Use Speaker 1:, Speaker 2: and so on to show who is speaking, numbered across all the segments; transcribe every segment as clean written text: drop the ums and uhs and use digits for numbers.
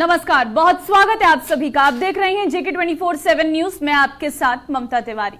Speaker 1: नमस्कार, बहुत स्वागत है आप सभी का। आप देख रहे हैं JK 24/7 न्यूज। मैं आपके साथ ममता तिवारी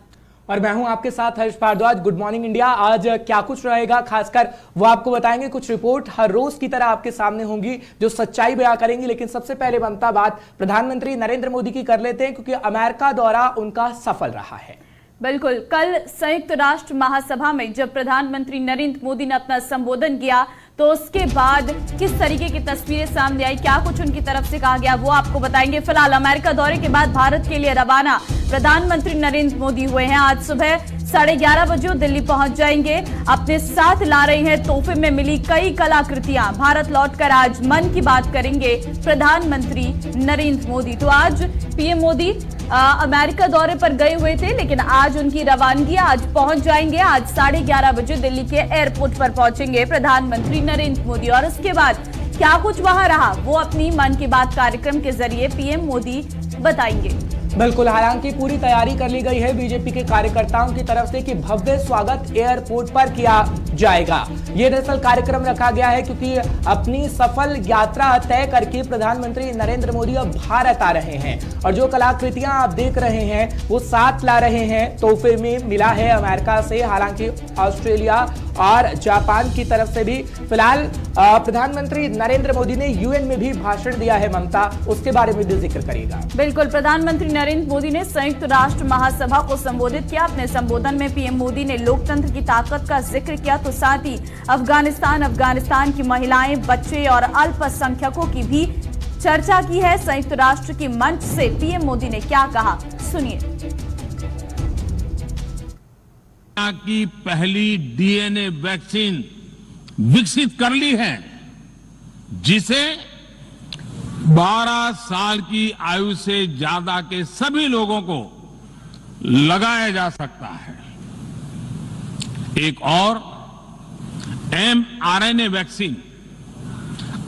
Speaker 2: और मैं हूं आपके साथ Harsh Bhardwaj. Good morning India. आज क्या कुछ रहेगा खासकर वो आपको बताएंगे। कुछ रिपोर्ट हर रोज की तरह आपके सामने होंगी जो सच्चाई बयां करेंगी। लेकिन सबसे पहले ममता बात प्रधानमंत्री नरेंद्र मोदी की कर लेते हैं, क्योंकि अमेरिका दौरा उनका सफल रहा है।
Speaker 1: बिल्कुल, कल संयुक्त राष्ट्र महासभा में जब प्रधानमंत्री नरेंद्र मोदी ने अपना संबोधन किया तो उसके बाद किस तरीके की तस्वीरें सामने आई, क्या कुछ उनकी तरफ से कहा गया, वो आपको बताएंगे। फिलहाल अमेरिका दौरे के बाद भारत के लिए रवाना प्रधानमंत्री नरेंद्र मोदी हुए हैं। आज सुबह 11:30 बजे दिल्ली पहुंच जाएंगे। अपने साथ ला रहे हैं तोहफे में मिली कई कलाकृतियां। भारत लौटकर आज मन की बात करेंगे प्रधानमंत्री नरेंद्र मोदी। तो आज पीएम मोदी अमेरिका दौरे पर गए हुए थे, लेकिन आज उनकी रवानगी, आज पहुंच जाएंगे। आज 11:30 बजे दिल्ली के एयरपोर्ट पर पहुंचेंगे प्रधानमंत्री नरेंद्र मोदी। और उसके बाद क्या कुछ वहां रहा वो अपनी मन की बात कार्यक्रम के जरिए पीएम मोदी बताएंगे।
Speaker 2: बिल्कुल, हालांकि पूरी तैयारी कर ली गई है बीजेपी के कार्यकर्ताओं की तरफ से कि भव्य स्वागत एयरपोर्ट पर किया जाएगा। ये दरअसल कार्यक्रम रखा गया है क्योंकि अपनी सफल यात्रा तय करके प्रधानमंत्री नरेंद्र मोदी अब भारत आ रहे हैं। और जो कलाकृतियां आप देख रहे हैं वो साथ ला रहे हैं, तोहफे में मिला है अमेरिका से। हालांकि ऑस्ट्रेलिया और जापान की तरफ से भी फिलहाल प्रधानमंत्री नरेंद्र मोदी ने यूएन में भी भाषण दिया है। ममता, उसके बारे में भी जिक्र करिएगा।
Speaker 1: बिल्कुल, प्रधानमंत्री नरेंद्र मोदी ने संयुक्त राष्ट्र महासभा को संबोधित किया। अपने संबोधन में पीएम मोदी ने लोकतंत्र की ताकत का जिक्र किया, तो साथ ही अफगानिस्तान की महिलाएं, बच्चे और अल्पसंख्यकों की भी चर्चा की है। संयुक्त राष्ट्र की मंच से पीएम मोदी ने क्या कहा, सुनिए।
Speaker 3: की पहली डीएनए वैक्सीन विकसित कर ली है, जिसे 12 साल की आयु से ज्यादा के सभी लोगों को लगाया जा सकता है। एक और mRNA वैक्सीन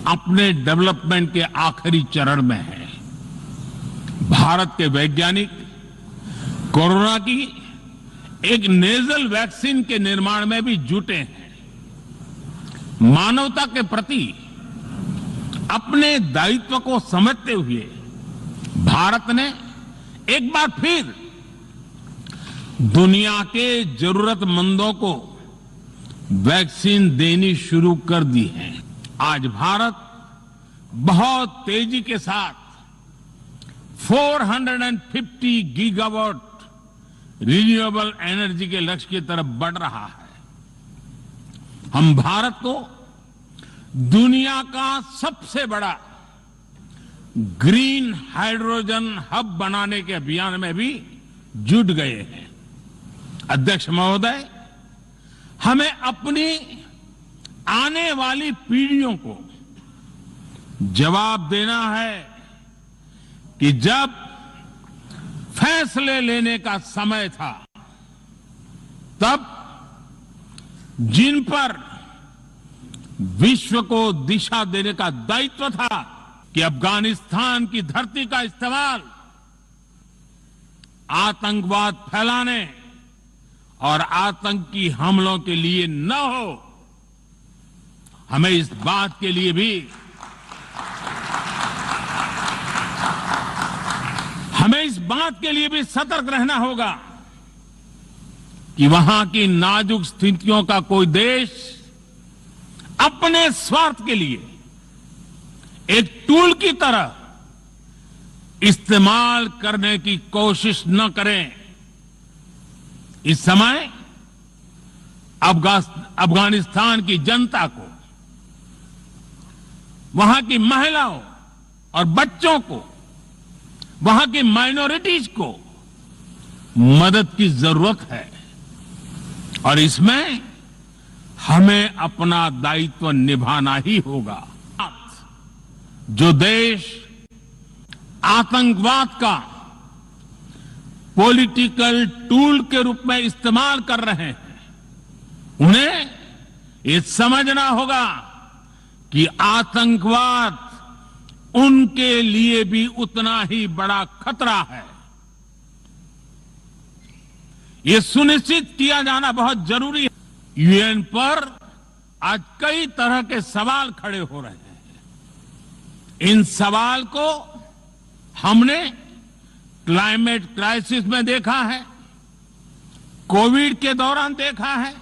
Speaker 3: अपने डेवलपमेंट के आखिरी चरण में है। भारत के वैज्ञानिक कोरोना की एक नेजल वैक्सीन के निर्माण में भी जुटे हैं। मानवता के प्रति अपने दायित्व को समझते हुए भारत ने एक बार फिर दुनिया के जरूरतमंदों को वैक्सीन देनी शुरू कर दी है। आज भारत बहुत तेजी के साथ 450 गीगावाट रिन्यूएबल एनर्जी के लक्ष्य की तरफ बढ़ रहा है। हम भारत को दुनिया का सबसे बड़ा ग्रीन हाइड्रोजन हब बनाने के अभियान में भी जुट गए हैं। अध्यक्ष महोदय, हमें अपनी आने वाली पीढ़ियों को जवाब देना है कि जब फैसले लेने का समय था, तब जिन पर विश्व को दिशा देने का दायित्व था कि अफगानिस्तान की धरती का इस्तेमाल आतंकवाद फैलाने और आतंकी हमलों के लिए न हो, हमें इस बात के लिए भी सतर्क रहना होगा कि वहां की नाजुक स्थितियों का कोई देश अपने स्वार्थ के लिए एक टूल की तरह इस्तेमाल करने की कोशिश न करें। इस समय अफगानिस्तान की जनता को, वहां की महिलाओं और बच्चों को, वहां की माइनॉरिटीज को मदद की जरूरत है। और इसमें हमें अपना दायित्व निभाना ही होगा। जो देश आतंकवाद का पॉलिटिकल टूल के रूप में इस्तेमाल कर रहे हैं, उन्हें ये समझना होगा कि आतंकवाद उनके लिए भी उतना ही बड़ा खतरा है। ये सुनिश्चित किया जाना बहुत जरूरी है। यूएन पर आज कई तरह के सवाल खड़े हो रहे हैं। इन सवाल को हमने क्लाइमेट क्राइसिस में देखा है, कोविड के दौरान देखा है,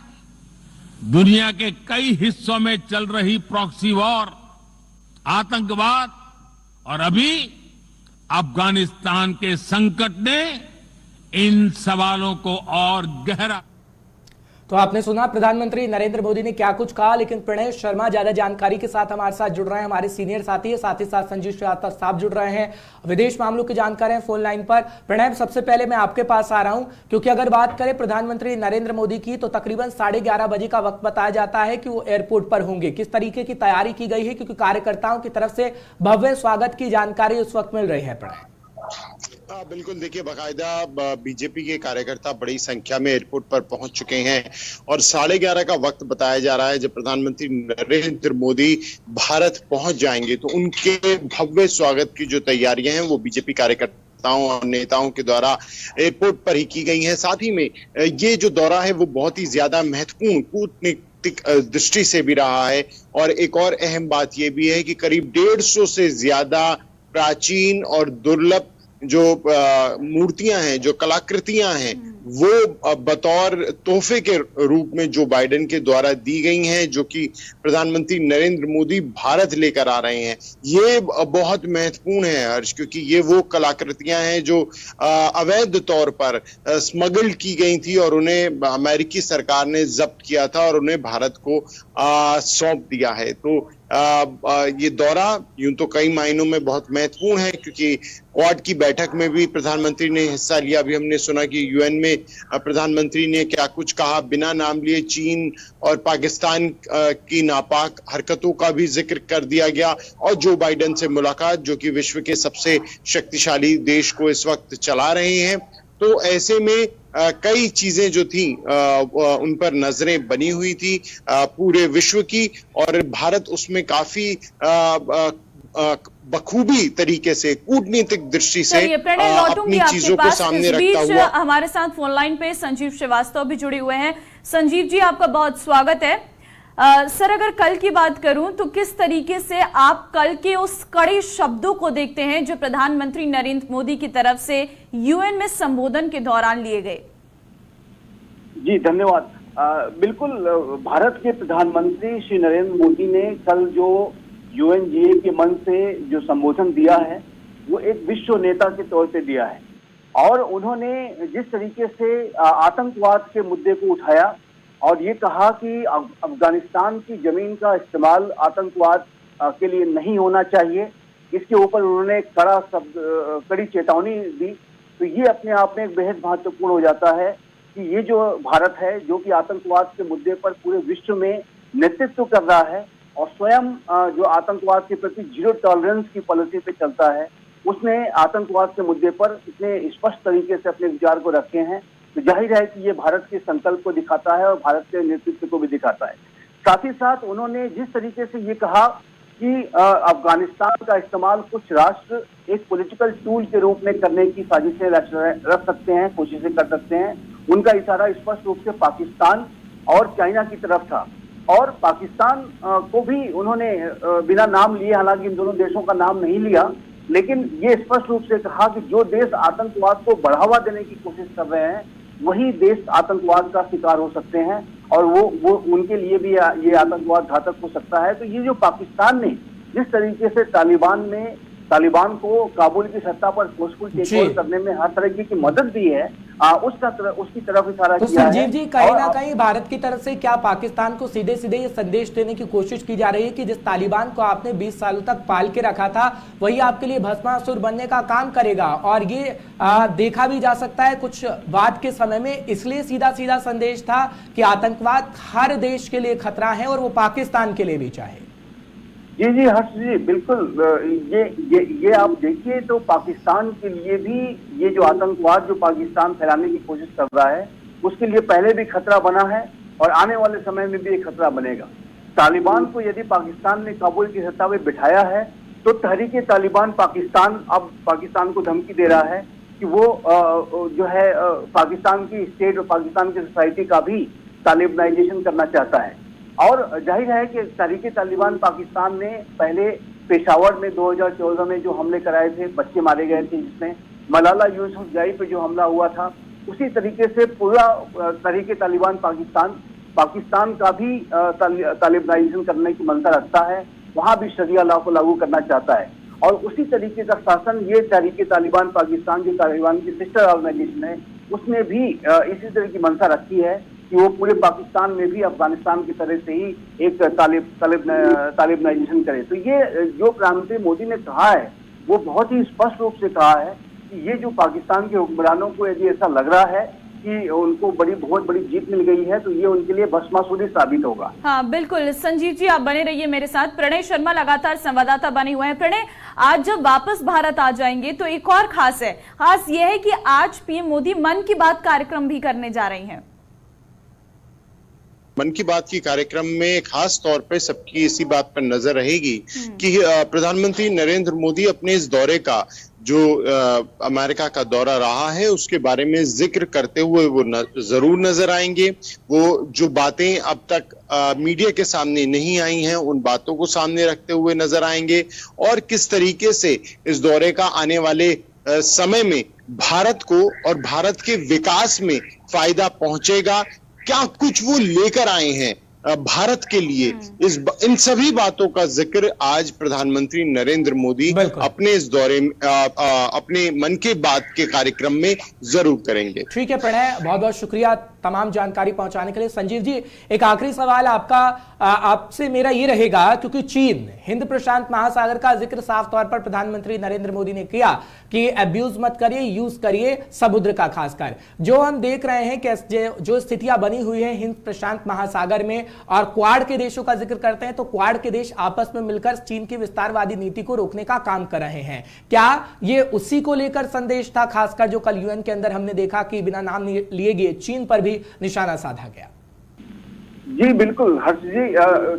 Speaker 3: दुनिया के कई हिस्सों में चल रही प्रॉक्सी वॉर, आतंकवाद और अभी अफगानिस्तान के संकट ने इन सवालों को और गहरा।
Speaker 2: तो आपने सुना प्रधानमंत्री नरेंद्र मोदी ने क्या कुछ कहा, लेकिन प्रणय शर्मा ज्यादा जानकारी के साथ हमारे साथ जुड़ रहे हैं, हमारे सीनियर साथी है, साथ ही साथ संजीव श्रीवास्तव साहब जुड़ रहे हैं, विदेश मामलों के जानकार हैं फोन लाइन पर। प्रणय, सबसे पहले मैं आपके पास आ रहा हूं, क्योंकि अगर बात करें प्रधानमंत्री नरेंद्र मोदी की तो तकरीबन 11:30 बजे का वक्त बताया जाता है कि वो एयरपोर्ट पर होंगे। किस तरीके की तैयारी की गई है, क्योंकि कार्यकर्ताओं की तरफ से भव्य स्वागत की जानकारी उस वक्त मिल रही है? प्रणय,
Speaker 4: बिल्कुल, देखिए बाकायदा बीजेपी के कार्यकर्ता बड़ी संख्या में एयरपोर्ट पर पहुंच चुके हैं और 11:30 का वक्त बताया जा रहा है जब प्रधानमंत्री नरेंद्र मोदी भारत पहुंच जाएंगे। तो उनके भव्य स्वागत की जो तैयारियां हैं वो बीजेपी कार्यकर्ताओं और नेताओं के द्वारा एयरपोर्ट पर ही की गई हैं। साथ ही में ये जो दौरा है वो बहुत ही ज्यादा महत्वपूर्ण कूटनीतिक दृष्टि से भी रहा है। और एक और अहम बात ये भी है कि करीब 150 से ज्यादा प्राचीन और दुर्लभ जो मूर्तियां हैं, जो कलाकृतियां हैं, वो बतौर तोहफे के रूप में जो बाइडेन के द्वारा दी गई हैं, जो कि प्रधानमंत्री नरेंद्र मोदी भारत लेकर आ रहे हैं। ये बहुत महत्वपूर्ण है हर्ष, क्योंकि ये वो कलाकृतियां हैं जो अवैध तौर पर स्मगल की गई थी और उन्हें अमेरिकी सरकार ने जब्त किया था और उन्हें भारत को सौंप दिया है। तो ये दौरा यूं तो कई मायनों में बहुत महत्वपूर्ण है, क्योंकि क्वाड की बैठक में भी प्रधानमंत्री ने हिस्सा लिया। अभी हमने सुना कि यूएन में प्रधानमंत्री ने क्या कुछ कहा, बिना नाम लिए चीन और पाकिस्तान की नापाक हरकतों का भी जिक्र कर दिया गया और जो बाइडेन से मुलाकात, जो कि विश्व के सबसे शक्तिशाली देश को इस वक्त चला रहे हैं। तो ऐसे में कई चीजें जो थी उन पर नजरें बनी हुई थी पूरे विश्व की, और भारत उसमें काफी बखूबी तरीके से कूटनीतिक दृष्टि से अपनी चीजों को सामने रखता हुआ।
Speaker 1: हमारे साथ फोन लाइन पे संजीव श्रीवास्तव भी जुड़े हुए हैं। संजीव जी, आपका बहुत स्वागत है। सर, अगर कल की बात करूं तो किस तरीके से आप कल के उस कड़े शब्दों को देखते हैं जो प्रधानमंत्री नरेंद्र मोदी की तरफ से यूएन में संबोधन के दौरान लिए गए?
Speaker 5: जी धन्यवाद। बिल्कुल, भारत के प्रधानमंत्री श्री नरेंद्र मोदी ने कल जो यूएनजीए के मंच से जो संबोधन दिया है वो एक विश्व नेता के तौर पे दिया है। और उन्होंने जिस तरीके से आतंकवाद के मुद्दे को उठाया और ये कहा कि अफगानिस्तान की जमीन का इस्तेमाल आतंकवाद के लिए नहीं होना चाहिए, इसके ऊपर उन्होंने कड़ी चेतावनी दी। तो ये अपने आप में एक बेहद महत्वपूर्ण हो जाता है कि ये जो भारत है, जो कि आतंकवाद के मुद्दे पर पूरे विश्व में नेतृत्व कर रहा है और स्वयं जो आतंकवाद के प्रति जीरो टॉलरेंस की पॉलिसी पे चलता है, उसने आतंकवाद के मुद्दे पर इतने स्पष्ट तरीके से अपने विचार को रखे हैं। तो जाहिर है कि ये भारत के संकल्प को दिखाता है और भारत के नेतृत्व को भी दिखाता है। साथ ही साथ उन्होंने जिस तरीके से ये कहा कि अफगानिस्तान का इस्तेमाल कुछ राष्ट्र एक पॉलिटिकल टूल के रूप में करने की साजिशें रख सकते हैं, कोशिशें कर सकते हैं, उनका इशारा स्पष्ट रूप से पाकिस्तान और चाइना की तरफ था। और पाकिस्तान को भी उन्होंने बिना नाम लिए, हालांकि इन दोनों देशों का नाम नहीं लिया, लेकिन ये स्पष्ट रूप से कहा कि जो देश आतंकवाद को बढ़ावा देने की कोशिश कर रहे हैं वही देश आतंकवाद का शिकार हो सकते हैं और वो उनके लिए भी ये आतंकवाद घातक हो सकता है। तो ये जो पाकिस्तान ने जिस तरीके से तालिबान को काबुल की सत्ता पर फोर्सफुल टेक ओवर करने में हर तरह की मदद दी है, उसकी तरफ इशारा
Speaker 2: तो
Speaker 5: किया है।
Speaker 2: संजीव जी, कहीं ना कहीं भारत की तरफ से क्या पाकिस्तान को सीधे सीधे ये संदेश देने की कोशिश की जा रही है कि जिस तालिबान को आपने 20 सालों तक पाल के रखा था वही आपके लिए भस्मासुर बनने का काम करेगा? और ये देखा भी जा सकता है कुछ बाद के समय में, इसलिए सीधा सीधा संदेश था कि आतंकवाद हर देश के लिए खतरा है और वो पाकिस्तान के लिए भी चाहे।
Speaker 5: जी हर्ष जी, बिल्कुल। ये आप देखिए तो पाकिस्तान के लिए भी ये जो आतंकवाद जो पाकिस्तान फैलाने की कोशिश कर रहा है उसके लिए पहले भी खतरा बना है और आने वाले समय में भी एक खतरा बनेगा। तालिबान को यदि पाकिस्तान ने काबुल की सत्ता में बिठाया है तो तहरीके तालिबान पाकिस्तान अब पाकिस्तान को धमकी दे रहा है कि वो जो है पाकिस्तान की स्टेट और पाकिस्तान की सोसाइटी का भी तालिबानाइजेशन करना चाहता है। और जाहिर है कि तहरीके तालिबान पाकिस्तान ने पहले पेशावर में 2014 में जो हमले कराए थे, बच्चे मारे गए थे, जिसमें मलाला यूसुफजई पे जो हमला हुआ था, उसी तरीके से पूरा तरीके तालिबान पाकिस्तान का भी तालिबानाइजेशन करने की मंशा रखता है, वहां भी शरिया लॉ को लागू करना चाहता है। और उसी तरीके का शासन ये तरीके तालिबान पाकिस्तान, जो तालिबान की सिस्टर ऑर्गेनाइजेशन है, उसने भी इसी तरह की मंशा रखी है कि वो पूरे पाकिस्तान में भी अफगानिस्तान की तरह से ही एक तालिबानाइजेशन करे। तो ये जो प्रधानमंत्री मोदी ने कहा है वो बहुत ही स्पष्ट रूप से कहा है कि ये जो पाकिस्तान के हुक्मरानों को यदि ऐसा लग रहा है कि उनको बहुत बड़ी जीत मिल गई है, तो ये उनके लिए भस्मासुरी साबित होगा।
Speaker 1: हाँ बिल्कुल, संजीव जी आप बने रहिए मेरे साथ। प्रणय शर्मा लगातार संवाददाता बने हुए हैं। प्रणय, आज जब वापस भारत आ जाएंगे तो एक और खास यह है कि आज पीएम मोदी मन की बात कार्यक्रम भी करने जा रही हैं।
Speaker 4: मन की बात की कार्यक्रम में खास तौर पे सबकी इसी बात पर नजर रहेगी कि प्रधानमंत्री नरेंद्र मोदी अपने इस दौरे का जो अमेरिका का दौरा रहा है उसके बारे में जिक्र करते हुए वो जरूर नजर आएंगे। वो जो बातें अब तक मीडिया के सामने नहीं आई हैं उन बातों को सामने रखते हुए नजर आएंगे और किस तरीके से इस दौरे का आने वाले समय में भारत को और भारत के विकास में फायदा पहुंचेगा, क्या कुछ वो लेकर आए हैं भारत के लिए, इन सभी बातों का जिक्र आज प्रधानमंत्री नरेंद्र मोदी अपने इस दौरे में अपने मन की बात के कार्यक्रम में जरूर करेंगे।
Speaker 2: ठीक है प्रणय, बहुत बहुत शुक्रिया तमाम जानकारी पहुंचाने के लिए। संजीव जी, एक आखिरी सवाल आपसे मेरा ये रहेगा, क्योंकि चीन हिंद प्रशांत महासागर का जिक्र साफ तौर पर प्रधानमंत्री नरेंद्र मोदी ने किया कि अब्यूज मत करिए, यूज करिए समुद्र का। खासकर जो हम देख रहे हैं कि जो स्थितियां बनी हुई है हिंद प्रशांत महासागर में, और क्वाड के देशों का जिक्र करते हैं तो क्वाड के देश आपस में मिलकर चीन की विस्तारवादी नीति को रोकने का काम कर रहे हैं। क्या ये उसी को लेकर संदेश था, खासकर जो कल यूएन के अंदर हमने देखा कि बिना नाम लिए गए चीन पर भी निशाना साधा गया?
Speaker 5: जी बिल्कुल हर्ष जी,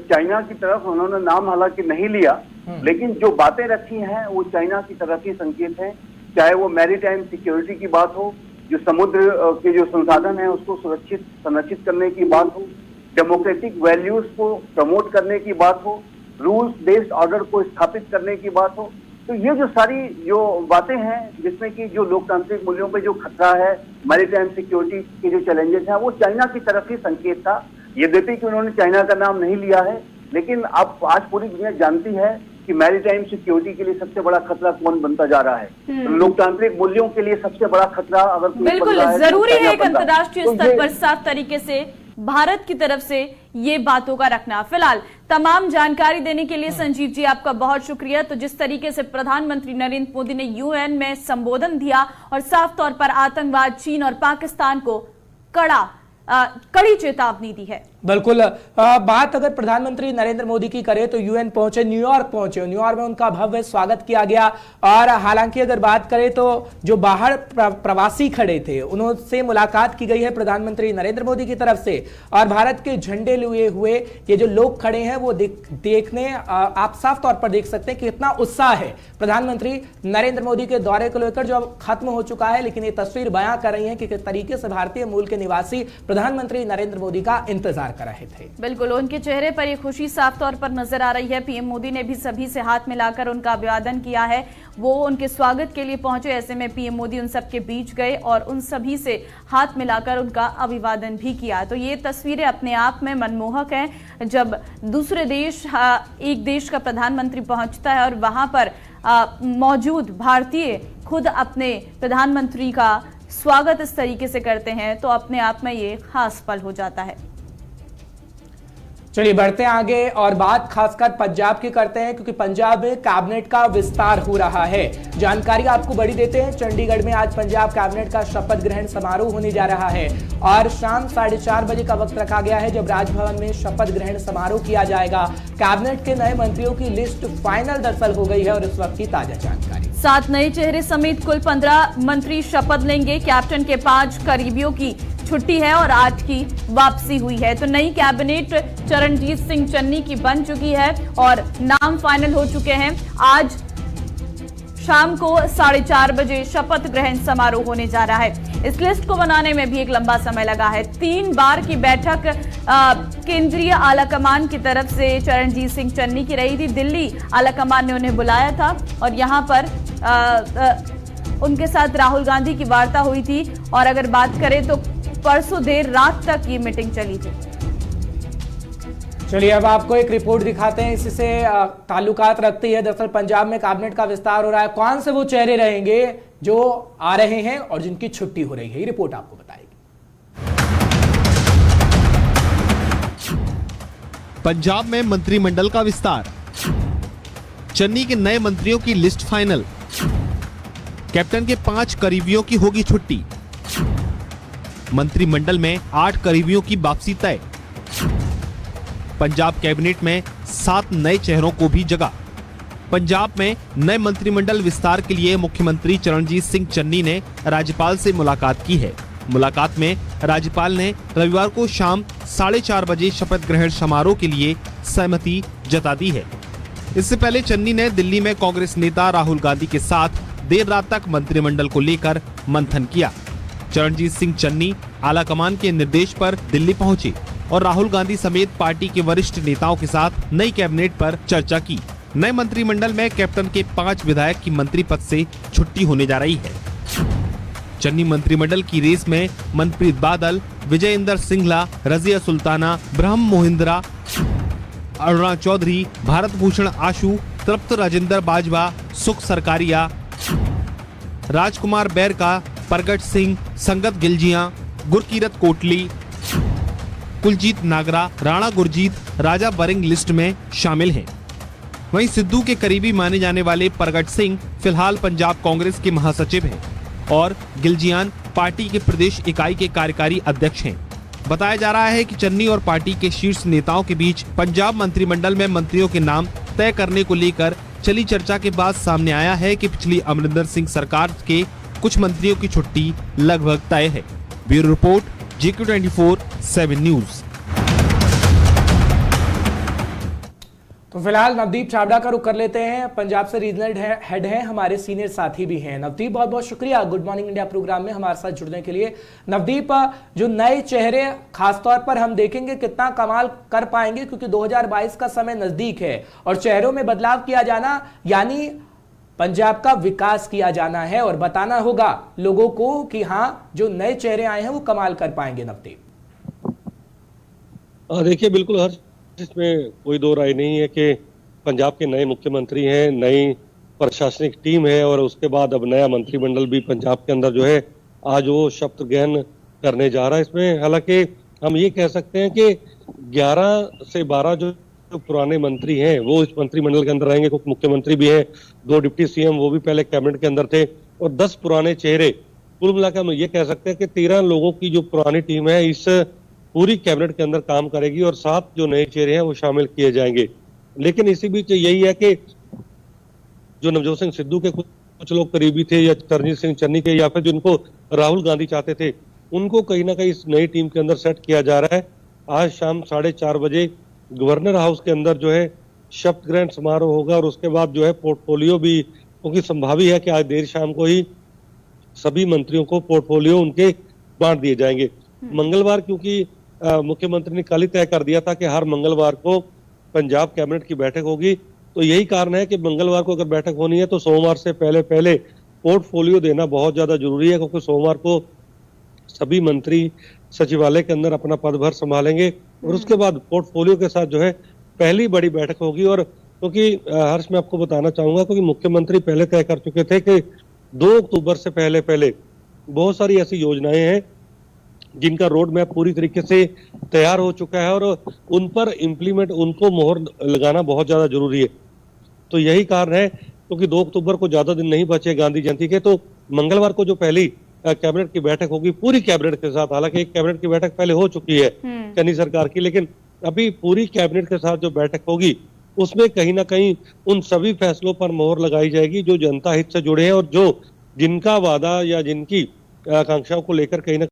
Speaker 5: चाइना की तरफ उन्होंने नाम हालांकि नहीं लिया, लेकिन जो बातें रखी हैं वो चाइना की तरफ ही संकेत है। चाहे वो मैरीटाइम सिक्योरिटी की बात हो, जो समुद्र के जो संसाधन है उसको संरक्षित करने की बात हो, डेमोक्रेटिक वैल्यूज को प्रमोट करने की बात हो, रूल्स बेस्ड ऑर्डर को स्थापित करने की बात हो, तो ये जो सारी जो बातें हैं जिसमें कि जो लोकतांत्रिक मूल्यों पे जो खतरा है, मैरीटाइम सिक्योरिटी के जो चैलेंजेस हैं, वो चाइना की तरफ ही संकेत था। यद्यपि कि उन्होंने चाइना का नाम नहीं लिया है, लेकिन अब आज पूरी दुनिया जानती है कि मैरीटाइम सिक्योरिटी के लिए सबसे बड़ा खतरा कौन बनता जा रहा है। तो लोकतांत्रिक मूल्यों के लिए सबसे बड़ा खतरा अगर
Speaker 1: बिल्कुल जरूरी है एक अंतर्राष्ट्रीय स्तर पर साफ तरीके से भारत की तरफ से ये बातों का रखना। फिलहाल तमाम जानकारी देने के लिए संजीव जी आपका बहुत शुक्रिया। तो जिस तरीके से प्रधानमंत्री नरेंद्र मोदी ने यूएन में संबोधन दिया और साफ तौर पर आतंकवाद, चीन और पाकिस्तान को कड़ी चेतावनी दी है।
Speaker 2: बिल्कुल, बात अगर प्रधानमंत्री नरेंद्र मोदी की करें तो यूएन पहुंचे, न्यूयॉर्क में उनका भव्य स्वागत किया गया। और हालांकि अगर बात करें तो जो बाहर प्रवासी खड़े थे उनसे मुलाकात की गई है प्रधानमंत्री नरेंद्र मोदी की तरफ से, और भारत के झंडे लिए हुए ये जो लोग खड़े हैं वो देखने आप साफ तौर पर देख सकते हैं कि कितना उत्साह है प्रधानमंत्री नरेंद्र मोदी के दौरे को लेकर, जो अब खत्म हो चुका है। लेकिन ये तस्वीर बयां कर रही है कि किस तरीके से भारतीय मूल के निवासी प्रधानमंत्री नरेंद्र मोदी का इंतजार कर रहे थे।
Speaker 1: बिल्कुल, उनके चेहरे पर ये खुशी साफ तौर पर नजर आ रही है। पीएम मोदी ने भी सभी से हाथ मिलाकर उनका अभिवादन किया है। वो उनके स्वागत के लिए पहुंचे, ऐसे में पीएम मोदी उन सबके बीच गए और उन सभी से हाथ मिलाकर उनका अभिवादन भी किया। तो ये तस्वीरें अपने आप में मनमोहक हैं। जब दूसरे देश, एक देश का प्रधानमंत्री पहुंचता है और वहां पर मौजूद भारतीय खुद अपने प्रधानमंत्री का स्वागत इस तरीके से करते हैं, तो अपने आप में ये खास पल हो जाता है।
Speaker 2: चलिए बढ़ते हैं आगे और बात खासकर पंजाब की करते हैं, क्योंकि पंजाब में कैबिनेट का विस्तार हो रहा है। जानकारी आपको बड़ी देते हैं, चंडीगढ़ में आज पंजाब कैबिनेट का शपथ ग्रहण समारोह होने जा रहा है और शाम 4:30 बजे का वक्त रखा गया है जब राजभवन में शपथ ग्रहण समारोह किया जाएगा। कैबिनेट के नए मंत्रियों की लिस्ट फाइनल दरअसल हो गई है और इस वक्त की ताजा जानकारी।
Speaker 1: 7 नए चेहरे समेत कुल 15 मंत्री शपथ लेंगे। कैप्टन के 5 करीबियों की छुट्टी है और 8 की वापसी हुई है। तो नई कैबिनेट चरणजीत सिंह चन्नी की बन चुकी है और नाम फाइनल हो चुके हैं। आज शाम को 4:30 बजे शपथ ग्रहण समारोह होने जा रहा है। इस लिस्ट को बनाने में भी एक लंबा समय लगा है। 3 बार की बैठक केंद्रीय आलाकमान की तरफ से चरणजीत सिंह चन्नी की रही थी। दिल्ली आलाकमान ने उन्हें बुलाया था और यहां पर उनके साथ राहुल गांधी की वार्ता हुई थी। और अगर बात करें तो परसों देर रात तक ये मीटिंग चली थी।
Speaker 2: चलिए अब आपको एक रिपोर्ट दिखाते हैं, इससे ताल्लुकात रखती है। दरअसल पंजाब में कैबिनेट का विस्तार हो रहा है। कौन से वो चेहरे रहेंगे जो आ रहे हैं और जिनकी छुट्टी हो रही है, ये रिपोर्ट आपको बताएगी।
Speaker 6: पंजाब में मंत्रिमंडल का विस्तार, चन्नी के नए मंत्रियों की लिस्ट फाइनल, कैप्टन के 5 करीबियों की होगी छुट्टी, मंत्रिमंडल में 8 करीबियों की वापसी तय, पंजाब कैबिनेट में 7 नए चेहरों को भी जगह। पंजाब में नए मंत्रिमंडल विस्तार के लिए मुख्यमंत्री चरणजीत सिंह चन्नी ने राज्यपाल से मुलाकात की है। मुलाकात में राज्यपाल ने रविवार को शाम 4:30 बजे शपथ ग्रहण समारोह के लिए सहमति जता दी है। इससे पहले चन्नी ने दिल्ली में कांग्रेस नेता राहुल गांधी के साथ देर रात तक मंत्रिमंडल को लेकर मंथन किया। चरणजीत सिंह चन्नी आलाकमान के निर्देश पर दिल्ली पहुंचे और राहुल गांधी समेत पार्टी के वरिष्ठ नेताओं के साथ नई कैबिनेट पर चर्चा की। नए मंत्रिमंडल में कैप्टन के 5 विधायक की मंत्री पद से छुट्टी होने जा रही है। चन्नी मंत्रिमंडल की रेस में मनप्रीत बादल, विजय इंदर सिंघला, रजिया सुल्ताना, ब्रह्म मोहिंद्रा, अरुणा चौधरी, भारत भूषण आशु, तृप्त राजेंद्र बाजवा, सुख सरकारिया, राजकुमार बैरका, प्रगट सिंह, संगत गिलजिया, गुरकीरत कोटली, कुलजीत नागरा, राणा गुरजीत, राजा बरिंग लिस्ट में शामिल हैं। वहीं सिद्धू के करीबी माने जाने वाले प्रगट सिंह फिलहाल पंजाब कांग्रेस के महासचिव हैं और गिलजियान पार्टी के प्रदेश इकाई के कार्यकारी अध्यक्ष हैं। बताया जा रहा है कि चन्नी और पार्टी के शीर्ष नेताओं के बीच पंजाब मंत्रिमंडल में मंत्रियों के नाम तय करने को लेकर चली चर्चा के बाद सामने आया है कि पिछली अमरिंदर सिंह सरकार के कुछ मंत्रियों की छुट्टी लगभग तय है। Bureau report, GQ24/7 news.
Speaker 2: तो फिलहाल नवदीप छाबड़ा का रुख कर लेते हैं। पंजाब से रीजनल हेड हैं, हमारे सीनियर साथी भी हैं। नवदीप, बहुत बहुत शुक्रिया गुड मॉर्निंग इंडिया प्रोग्राम में हमारे साथ जुड़ने के लिए। नवदीप, जो नए चेहरे खासतौर पर हम देखेंगे कितना कमाल कर पाएंगे, क्योंकि 2022 का समय नजदीक है और चेहरों में बदलाव किया जाना यानी पंजाब का विकास किया जाना है और बताना होगा लोगों को कि हाँ, जो नए चेहरे आए हैं वो कमाल कर पाएंगे। नवदीप,
Speaker 7: देखिए, बिल्कुल हर इसमें कोई दो राय नहीं है कि पंजाब के नए मुख्यमंत्री हैं, नई प्रशासनिक टीम है और उसके बाद अब नया मंत्रिमंडल भी पंजाब के अंदर जो है आज वो शपथ ग्रहण करने जा रहा है। इसमें हालांकि हम ये कह सकते हैं कि 11 से 12 जो पुराने मंत्री हैं वो इस मंत्रिमंडल के अंदर रहेंगे। कुछ मुख्यमंत्री भी हैं, 2 डिप्टी सीएम वो भी पहले कैबिनेट के अंदर थे और 10 पुराने चेहरे। कुल मिलाकर हम ये कह सकते हैं कि 13 लोगों की जो पुरानी टीम है इस पूरी कैबिनेट के अंदर काम करेगी और 7 जो नए चेहरे हैं वो शामिल किए जाएंगे। लेकिन इसी बीच यही है कि जो नवजोत सिंह सिद्धू के कुछ लोग करीबी थे या चरणजीत सिंह चन्नी के या फिर जिनको राहुल गांधी चाहते थे, उनको कहीं ना कहीं इस नई टीम के अंदर सेट किया जा रहा है। आज शाम 4:30 बजे गवर्नर हाउस के अंदर जो है शपथ ग्रहण समारोह होगा और उसके बाद जो है पोर्टफोलियो भी, क्योंकि संभावी है कि आज देर शाम को ही सभी मंत्रियों को पोर्टफोलियो उनके बांट दिए जाएंगे। मंगलवार, क्योंकि मुख्यमंत्री ने कल ही तय कर दिया था कि हर मंगलवार को पंजाब कैबिनेट की बैठक होगी, तो यही कारण है कि मंगलवार को अगर बैठक होनी है तो सोमवार से पहले पोर्टफोलियो देना बहुत ज्यादा जरूरी है, क्योंकि सोमवार को सभी मंत्री सचिवालय के अंदर अपना पदभार संभालेंगे और उसके बाद पोर्टफोलियो के साथ जो है पहली बड़ी बैठक होगी। और क्योंकि हर्ष, मैं आपको बताना चाहूंगा क्योंकि मुख्यमंत्री पहले तय कर चुके थे कि 2 अक्टूबर से पहले बहुत सारी ऐसी योजनाएं हैं जिनका रोड मैप पूरी तरीके से तैयार हो चुका है और उन पर इम्प्लीमेंट, उनको मोहर लगाना बहुत ज्यादा जरूरी है। तो यही कारण है, क्योंकि 2 अक्टूबर को ज्यादा दिन नहीं बचे गांधी जयंती के, तो मंगलवार को जो पहली कैबिनेट की बैठक होगी पूरी कैबिनेट के साथ, हालांकि एक कैबिनेट की बैठक पहले हो चुकी है चन्नी सरकार की, लेकिन अभी पूरी कैबिनेट के साथ जो बैठक होगी उसमें कहीं ना कहीं उन सभी फैसलों पर मोहर लगाई जाएगी जो जनता हित से जुड़े हैं और जो जिनका वादा या जिनकी आकांक्षाओं को लेकर कहीं ना